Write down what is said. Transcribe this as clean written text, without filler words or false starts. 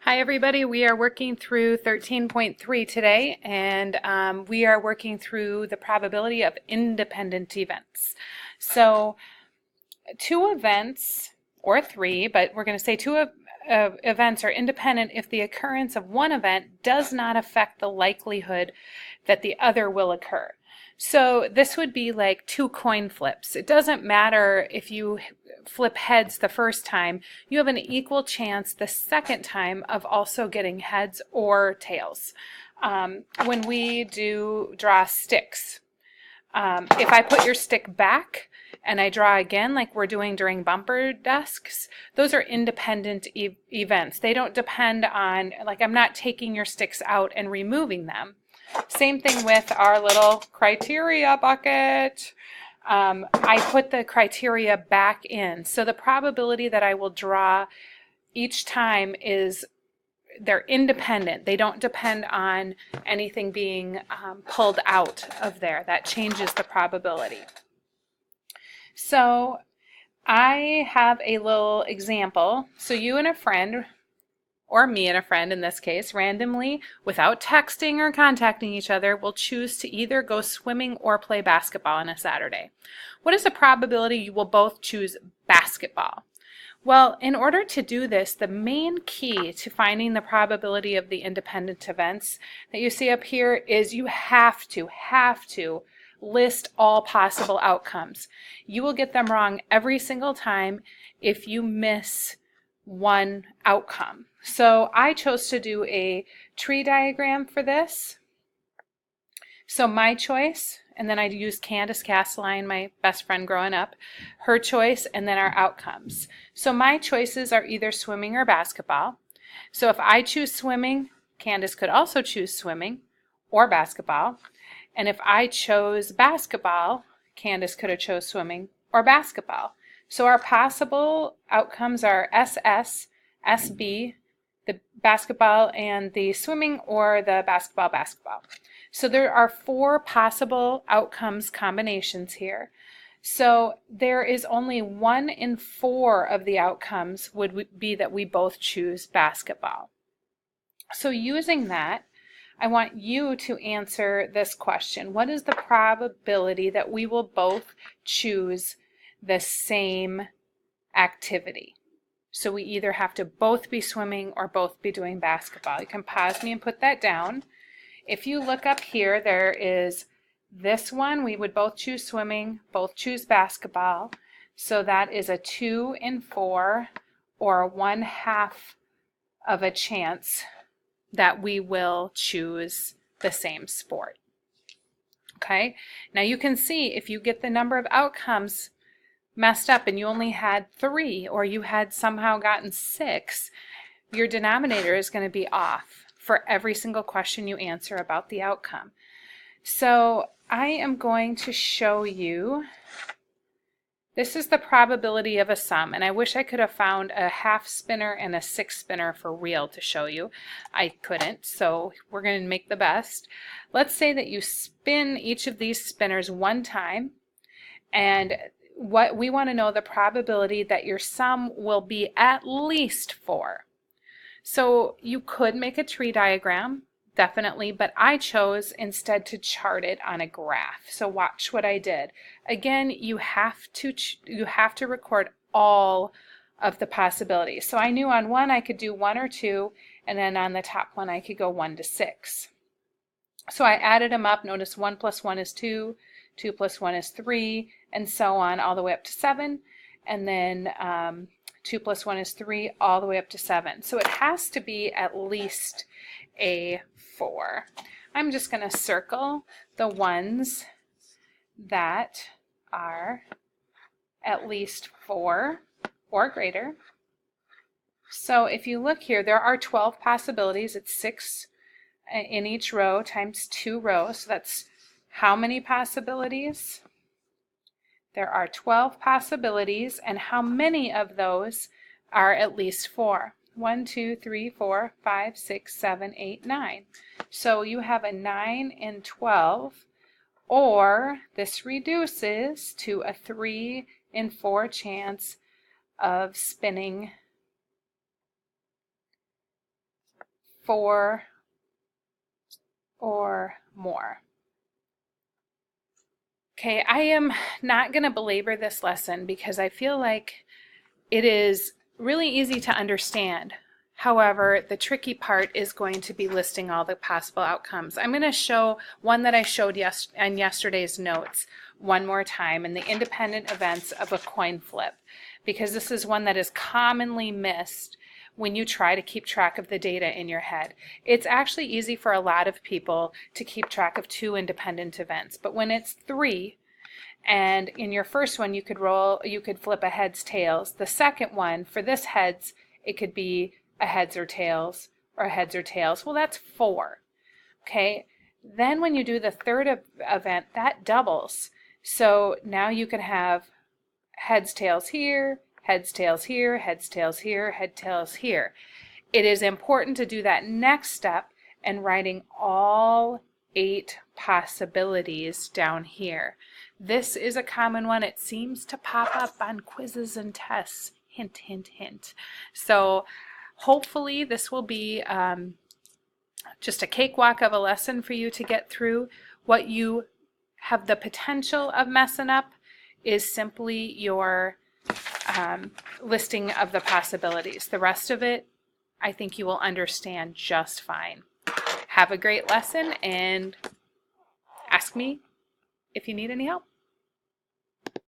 Hi everybody, we are working through 13.3 today, and we are working through the probability of independent events. So two events, or three, but we're going to say two events are independent if the occurrence of one event does not affect the likelihood that the other will occur. So this would be like two coin flips. It doesn't matter if you flip heads the first time, you have an equal chance the second time of also getting heads or tails. When we do draw sticks, if I put your stick back and I draw again like we're doing during bumper desks, those are independent events. They don't depend on, like, I'm not taking your sticks out and removing them. Same thing with our little criteria bucket. I put the criteria back in. So the probability that I will draw each time is they're independent. They don't depend on anything being pulled out of there. That changes the probability. So I have a little example. So you and a friend, or me and a friend in this case, randomly, without texting or contacting each other, will choose to either go swimming or play basketball on a Saturday. What is the probability you will both choose basketball? Well, in order to do this, the main key to finding the probability of the independent events that you see up here is you have to list all possible outcomes. You will get them wrong every single time if you miss one outcome. So I chose to do a tree diagram for this. So my choice, and then I used Candace Castelline, my best friend growing up, her choice, and then our outcomes. So my choices are either swimming or basketball. So if I choose swimming, Candace could also choose swimming or basketball. And if I chose basketball, Candace could have chose swimming or basketball. So our possible outcomes are SS, SB, the basketball and the swimming, or the basketball. So there are four possible outcomes combinations here. So there is only 1 in 4 of the outcomes would be that we both choose basketball. So using that, I want you to answer this question. What is the probability that we will both choose the same activity? So we either have to both be swimming or both be doing basketball. You can pause me and put that down. If you look up here, there is this one. We would both choose swimming, both choose basketball. So that is a 2 in 4, or 1/2 of a chance that we will choose the same sport. Okay, now you can see if you get the number of outcomes messed up and you only had 3, or you had somehow gotten 6, your denominator is going to be off for every single question you answer about the outcome. So I am going to show you, this is the probability of a sum, and I wish I could have found a half spinner and a 6 spinner for real to show you. I couldn't, so we're going to make the best. Let's say that you spin each of these spinners 1 time, and what we want to know the probability that your sum will be at least 4. So you could make a tree diagram, definitely, but I chose instead to chart it on a graph. So watch what I did. Again, you have to record all of the possibilities. So I knew on one I could do 1 or 2, and then on the top one I could go 1 to 6. So I added them up. Notice 1 plus 1 is 2, 2 plus 1 is 3, and so on all the way up to 7. And then 2 plus 1 is 3, all the way up to 7. So it has to be at least a 4. I'm just going to circle the ones that are at least 4 or greater. So if you look here, there are 12 possibilities. It's 6 in each row times 2 rows. So that's how many possibilities? There are 12 possibilities, and how many of those are at least 4? 1, 2, 3, 4, 5, 6, 7, 8, 9. So you have a 9 in 12, or this reduces to a 3 in 4 chance of spinning 4 or more. Okay, I am not going to belabor this lesson because I feel like it is really easy to understand. However, the tricky part is going to be listing all the possible outcomes. I'm going to show one that I showed in yesterday's notes one more time, in the independent events of a coin flip, because this is one that is commonly missed when you try to keep track of the data in your head. It's actually easy for a lot of people to keep track of 2 independent events, but when it's 3, and in your first one you could flip a heads tails. The second one, for this heads, it could be a heads or tails, or a heads or tails. Well, that's 4. Okay, then when you do the third event, that doubles. So now you could have heads tails here, heads tails here, heads tails here, head tails here. It is important to do that next step and writing all 8 possibilities down here. This is a common one. It seems to pop up on quizzes and tests. Hint, hint, hint. So hopefully this will be just a cakewalk of a lesson for you to get through. What you have the potential of messing up is simply your listing of the possibilities. The rest of it, I think you will understand just fine. Have a great lesson and ask me if you need any help.